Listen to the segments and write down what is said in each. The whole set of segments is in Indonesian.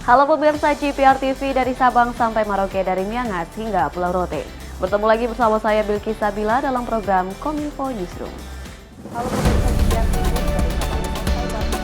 Halo pemirsa GPR TV dari Sabang sampai Merauke, dari Miangas hingga Pulau Rote. Bertemu lagi bersama saya Bilqis Sabila dalam program Kominfo Newsroom. Halo pemirsa GPR TV dari Sabang sampai Merauke.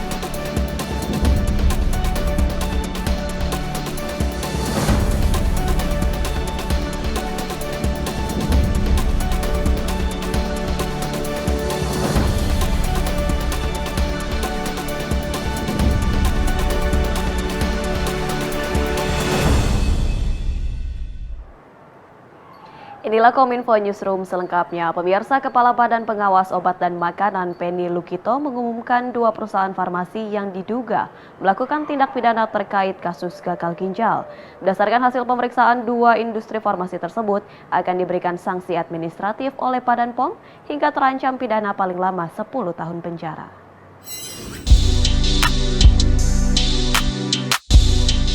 Inilah Kominfo Newsroom selengkapnya. Pemirsa, Kepala Badan Pengawas Obat dan Makanan Penny Lukito mengumumkan 2 perusahaan farmasi yang diduga melakukan tindak pidana terkait kasus gagal ginjal. Berdasarkan hasil pemeriksaan, 2 industri farmasi tersebut akan diberikan sanksi administratif oleh Badan POM hingga terancam pidana paling lama 10 tahun penjara.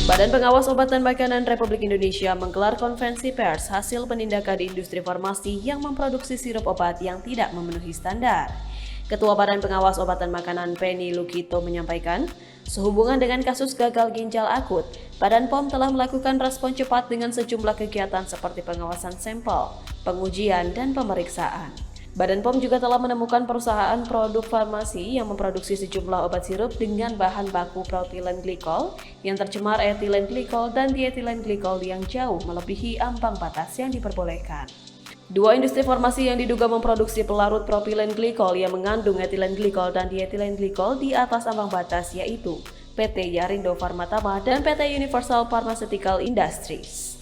Badan Pengawas Obat dan Makanan Republik Indonesia menggelar konferensi pers hasil penindakan di industri farmasi yang memproduksi sirup obat yang tidak memenuhi standar. Ketua Badan Pengawas Obat dan Makanan Penny Lukito menyampaikan, sehubungan dengan kasus gagal ginjal akut, Badan POM telah melakukan respon cepat dengan sejumlah kegiatan seperti pengawasan sampel, pengujian, dan pemeriksaan. Badan POM juga telah menemukan perusahaan produk farmasi yang memproduksi sejumlah obat sirup dengan bahan baku propilen glikol yang tercemar etilen glikol dan dietilen glikol yang jauh melebihi ambang batas yang diperbolehkan. 2 industri farmasi yang diduga memproduksi pelarut propilen glikol yang mengandung etilen glikol dan dietilen glikol di atas ambang batas yaitu PT Yarindo Pharmatama dan PT Universal Pharmaceutical Industries.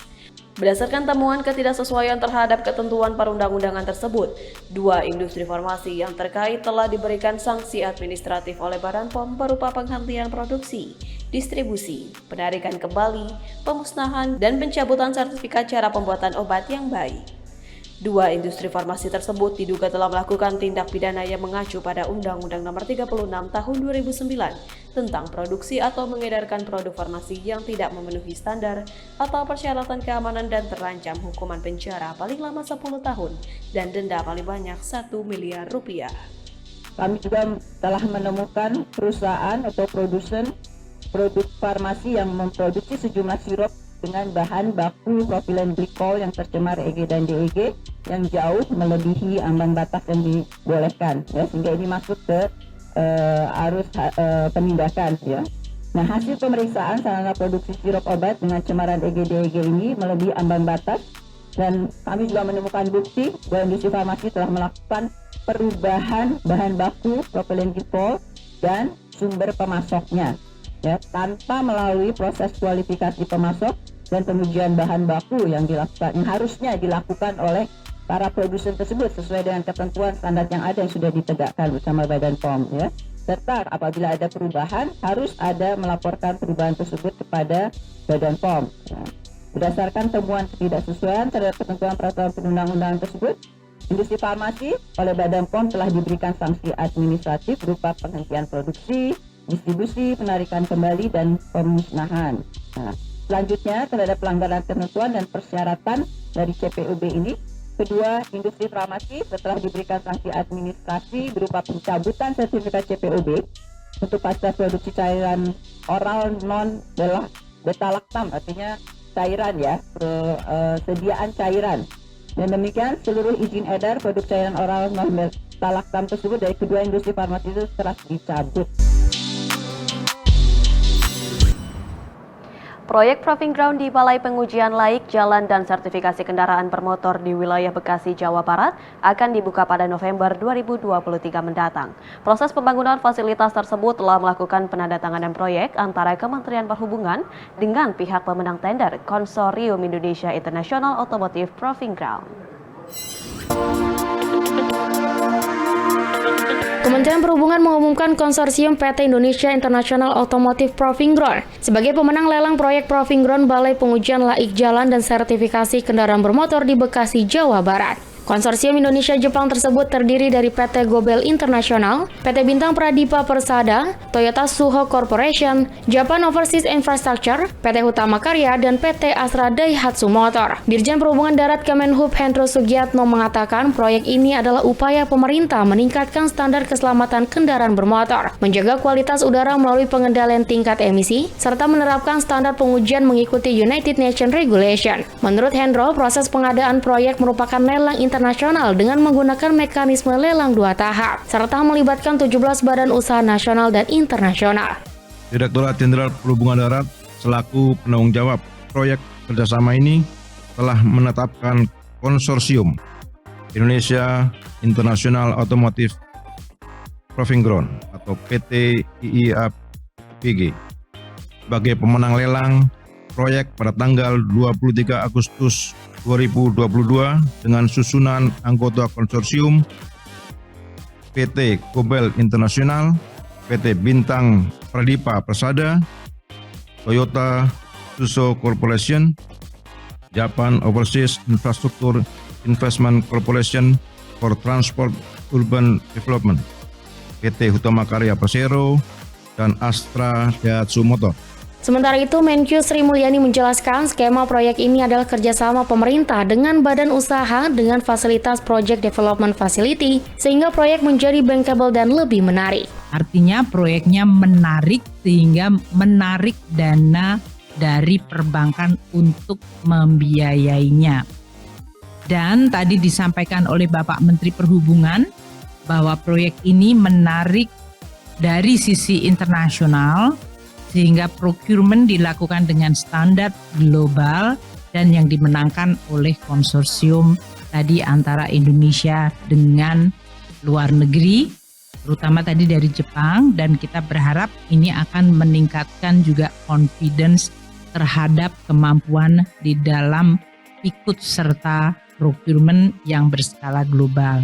Berdasarkan temuan ketidaksesuaian terhadap ketentuan perundang-undangan tersebut, 2 industri farmasi yang terkait telah diberikan sanksi administratif oleh Badan POM berupa penghentian produksi, distribusi, penarikan kembali, pemusnahan, dan pencabutan sertifikat cara pembuatan obat yang baik. 2 industri farmasi tersebut diduga telah melakukan tindak pidana yang mengacu pada Undang-Undang Nomor 36 Tahun 2009 tentang produksi atau mengedarkan produk farmasi yang tidak memenuhi standar atau persyaratan keamanan dan terancam hukuman penjara paling lama 10 tahun dan denda paling banyak 1 miliar rupiah. Kami juga telah menemukan perusahaan atau produsen produk farmasi yang memproduksi sejumlah sirup dengan bahan baku propilen glikol yang tercemar EG dan DEG yang jauh melebihi ambang batas yang dibolehkan, ya, sehingga ini masuk ke arus penindakan, ya. Nah, hasil pemeriksaan sarana produksi sirup obat dengan cemaran EG DEG ini melebihi ambang batas, dan kami juga menemukan bukti bahwa industri farmasi telah melakukan perubahan bahan baku propilen glikol dan sumber pemasoknya, ya, tanpa melalui proses kualifikasi pemasok dan pengujian bahan baku yang harusnya dilakukan oleh para produsen tersebut sesuai dengan ketentuan standar yang ada yang sudah ditegakkan bersama Badan POM, ya. Serta apabila ada perubahan harus ada melaporkan perubahan tersebut kepada Badan POM. Ya. Berdasarkan temuan ketidaksesuaian terhadap ketentuan peraturan perundang-undangan tersebut, industri farmasi oleh Badan POM telah diberikan sanksi administratif berupa penghentian produksi, distribusi, penarikan kembali, dan pemusnahan. Nah, selanjutnya, terhadap pelanggaran ketentuan dan persyaratan dari CPOB ini, kedua industri farmasi setelah diberikan sanksi administrasi berupa pencabutan sertifikat CPOB untuk pasca produksi cairan oral non beta-lactam, artinya cairan, ya, sediaan cairan. Dan demikian seluruh izin edar produk cairan oral non beta-lactam tersebut dari kedua industri farmasi itu telah dicabut. Proyek Proving Ground di Balai Pengujian Laik Jalan dan Sertifikasi Kendaraan Bermotor di wilayah Bekasi, Jawa Barat akan dibuka pada November 2023 mendatang. Proses pembangunan fasilitas tersebut telah melakukan penandatanganan proyek antara Kementerian Perhubungan dengan pihak pemenang tender Konsorsium Indonesia International Automotive Proving Ground. Kementerian Perhubungan mengumumkan konsorsium PT Indonesia International Automotive Proving Ground sebagai pemenang lelang proyek Proving Ground Balai Pengujian Laik Jalan dan Sertifikasi Kendaraan Bermotor di Bekasi, Jawa Barat. Konsorsium Indonesia-Jepang tersebut terdiri dari PT Gobel International, PT Bintang Pradipa Persada, Toyota Suho Corporation, Japan Overseas Infrastructure, PT Hutama Karya, dan PT Astra Daihatsu Motor. Dirjen Perhubungan Darat Kemenhub Hendro Sugiatno mengatakan proyek ini adalah upaya pemerintah meningkatkan standar keselamatan kendaraan bermotor, menjaga kualitas udara melalui pengendalian tingkat emisi, serta menerapkan standar pengujian mengikuti United Nations Regulation. Menurut Hendro, proses pengadaan proyek merupakan lelang internasional dengan menggunakan mekanisme lelang 2 tahap, serta melibatkan 17 badan usaha nasional dan internasional. Direktorat Jenderal Perhubungan Darat selaku penanggung jawab proyek kerjasama ini telah menetapkan konsorsium Indonesia International Automotive Proving Ground atau PT IIAPG sebagai pemenang lelang proyek pada tanggal 23 Agustus 2022 dengan susunan anggota konsorsium PT Gobel International, PT Bintang Pradipa Persada, Toyota Suso Corporation, Japan Overseas Infrastructure Investment Corporation for Transport Urban Development, PT Hutama Karya Persero, dan Astra Daihatsu Motor. Sementara itu, Menkyu Sri Mulyani menjelaskan skema proyek ini adalah kerjasama pemerintah dengan badan usaha dengan fasilitas Project Development Facility, sehingga proyek menjadi bankable dan lebih menarik. Artinya proyeknya menarik sehingga menarik dana dari perbankan untuk membiayainya. Dan tadi disampaikan oleh Bapak Menteri Perhubungan bahwa proyek ini menarik dari sisi internasional, sehingga procurement dilakukan dengan standar global dan yang dimenangkan oleh konsorsium tadi antara Indonesia dengan luar negeri, terutama tadi dari Jepang, dan kita berharap ini akan meningkatkan juga confidence terhadap kemampuan di dalam ikut serta procurement yang berskala global.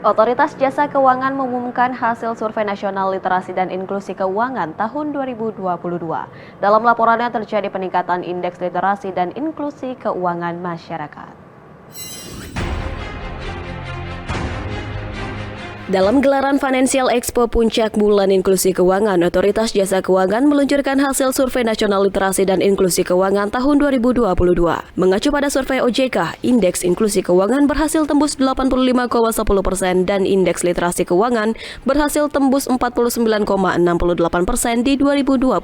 Otoritas Jasa Keuangan mengumumkan hasil Survei Nasional Literasi dan Inklusi Keuangan tahun 2022. Dalam laporannya terjadi peningkatan indeks literasi dan inklusi keuangan masyarakat. Dalam gelaran Financial Expo Puncak Bulan Inklusi Keuangan, Otoritas Jasa Keuangan meluncurkan hasil Survei Nasional Literasi dan Inklusi Keuangan tahun 2022. Mengacu pada survei OJK, indeks inklusi keuangan berhasil tembus 85,10% dan indeks literasi keuangan berhasil tembus 49,68% di 2022.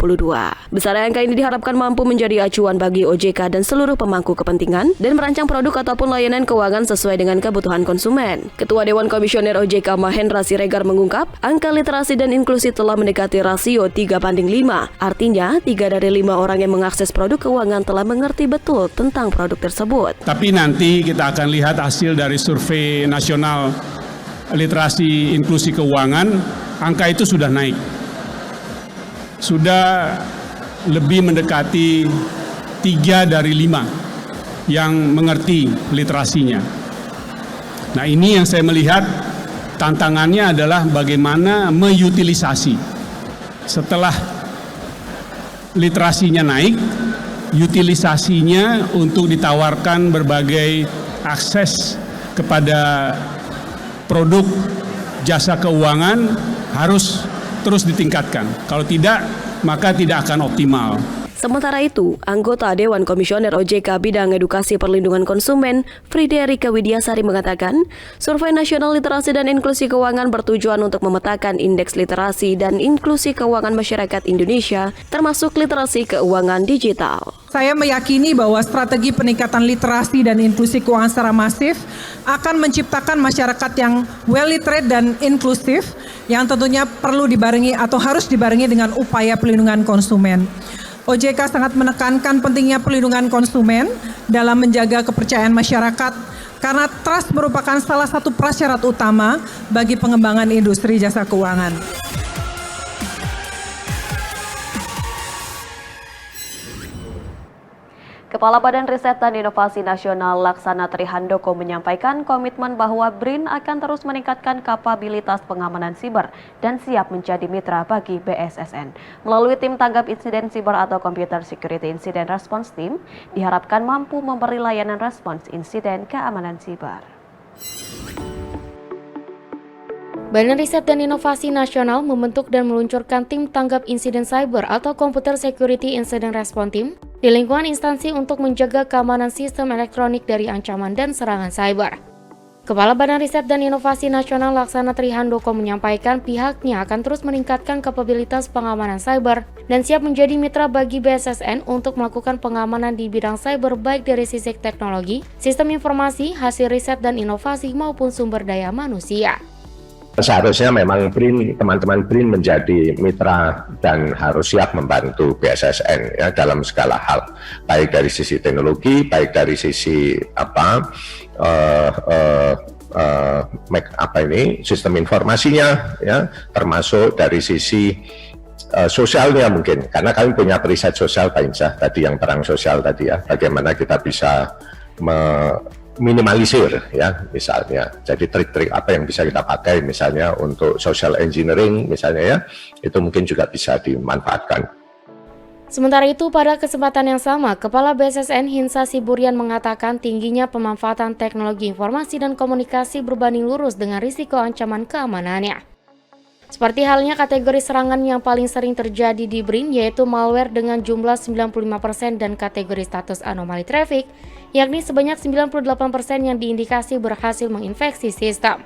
Besar angka ini diharapkan mampu menjadi acuan bagi OJK dan seluruh pemangku kepentingan dan merancang produk ataupun layanan keuangan sesuai dengan kebutuhan konsumen. Ketua Dewan Komisioner OJK Mahendra Siregar mengungkap, angka literasi dan inklusi telah mendekati rasio 3:5. Artinya, 3 dari 5 orang yang mengakses produk keuangan telah mengerti betul tentang produk tersebut. Tapi nanti kita akan lihat hasil dari survei nasional literasi inklusi keuangan, angka itu sudah naik. Sudah lebih mendekati 3 dari 5 yang mengerti literasinya. Nah, ini yang saya melihat tantangannya adalah bagaimana mengutilisasi. Setelah literasinya naik, utilisasinya untuk ditawarkan berbagai akses kepada produk jasa keuangan harus terus ditingkatkan. Kalau tidak, maka tidak akan optimal. Sementara itu, anggota Dewan Komisioner OJK Bidang Edukasi Perlindungan Konsumen, Friederike Widiasari mengatakan, Survei Nasional Literasi dan Inklusi Keuangan bertujuan untuk memetakan indeks literasi dan inklusi keuangan masyarakat Indonesia, termasuk literasi keuangan digital. Saya meyakini bahwa strategi peningkatan literasi dan inklusi keuangan secara masif akan menciptakan masyarakat yang well literate dan inklusif, yang tentunya perlu dibarengi atau harus dibarengi dengan upaya pelindungan konsumen. OJK sangat menekankan pentingnya perlindungan konsumen dalam menjaga kepercayaan masyarakat karena trust merupakan salah satu prasyarat utama bagi pengembangan industri jasa keuangan. Kepala Badan Riset dan Inovasi Nasional Laksana Trihandoko menyampaikan komitmen bahwa BRIN akan terus meningkatkan kapabilitas pengamanan siber dan siap menjadi mitra bagi BSSN. Melalui tim tanggap insiden siber atau Computer Security Incident Response Team, diharapkan mampu memberi layanan respons insiden keamanan siber. Badan Riset dan Inovasi Nasional membentuk dan meluncurkan tim tanggap insiden cyber atau Computer Security Incident Response Team di lingkungan instansi untuk menjaga keamanan sistem elektronik dari ancaman dan serangan cyber. Kepala Badan Riset dan Inovasi Nasional Laksana Trihandoko menyampaikan pihaknya akan terus meningkatkan kapabilitas pengamanan cyber dan siap menjadi mitra bagi BSSN untuk melakukan pengamanan di bidang cyber baik dari sisi teknologi, sistem informasi, hasil riset dan inovasi maupun sumber daya manusia. Seharusnya memang teman-teman BRIN menjadi mitra dan harus siap membantu BSSN ya dalam segala hal, baik dari sisi teknologi, baik dari sisi sistem informasinya ya, termasuk dari sisi sosialnya mungkin, karena kami punya periset sosial Pak Insah tadi, yang perang sosial tadi ya, bagaimana kita bisa minimalisir ya, misalnya jadi trik-trik apa yang bisa kita pakai misalnya untuk social engineering misalnya ya, itu mungkin juga bisa dimanfaatkan. Sementara itu, pada kesempatan yang sama, Kepala BSSN Hinsa Siburian mengatakan tingginya pemanfaatan teknologi informasi dan komunikasi berbanding lurus dengan risiko ancaman keamanannya. Seperti halnya kategori serangan yang paling sering terjadi di BRIN, yaitu malware dengan jumlah 95% dan kategori status anomali traffic, yakni sebanyak 98% yang diindikasi berhasil menginfeksi sistem.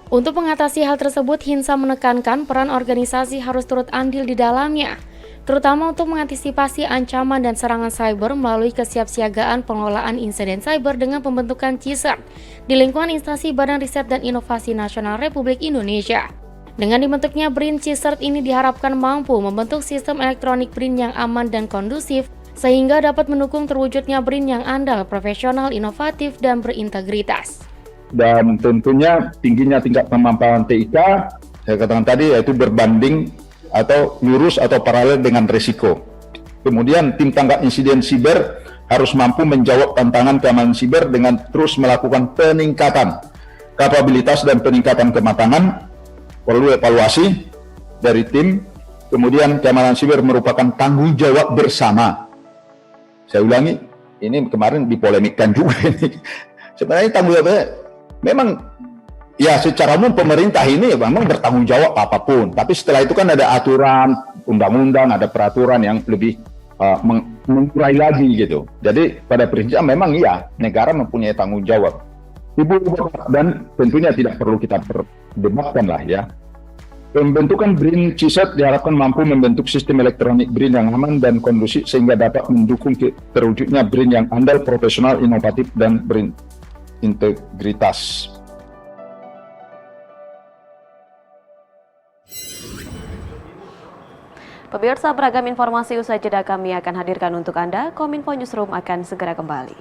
Untuk mengatasi hal tersebut, Hinsa menekankan peran organisasi harus turut andil di dalamnya, terutama untuk mengantisipasi ancaman dan serangan cyber melalui kesiapsiagaan pengelolaan insiden cyber dengan pembentukan CISERT di lingkungan instansi Badan Riset dan Inovasi Nasional Republik Indonesia. Dengan dibentuknya BRIN, CISERT ini diharapkan mampu membentuk sistem elektronik BRIN yang aman dan kondusif, sehingga dapat mendukung terwujudnya BRIN yang andal, profesional, inovatif, dan berintegritas. Dan tentunya tingginya tingkat pemanfaatan TIK, saya katakan tadi, yaitu berbanding atau lurus atau paralel dengan risiko. Kemudian tim tanggap insiden siber harus mampu menjawab tantangan keamanan siber dengan terus melakukan peningkatan kapabilitas dan peningkatan kematangan, perlu evaluasi dari tim. Kemudian keamanan siber merupakan tanggung jawab bersama. Saya ulangi, ini kemarin dipolemikkan juga ini. Sebenarnya tanggung jawabnya memang ya secara umum pemerintah ini memang bertanggung jawab apapun, tapi setelah itu kan ada aturan, undang-undang, ada peraturan yang lebih mengurai lagi gitu. Jadi pada prinsipnya memang iya, negara mempunyai tanggung jawab. Dan tentunya tidak perlu kita perdebatkan lah ya. Pembentukan BRIN CISERT diharapkan mampu membentuk sistem elektronik BRIN yang aman dan kondusif sehingga dapat mendukung terwujudnya BRIN yang andal, profesional, inovatif, dan berintegritas. Pemirsa, beragam informasi usai jeda kami akan hadirkan untuk Anda. Kominfo Newsroom akan segera kembali.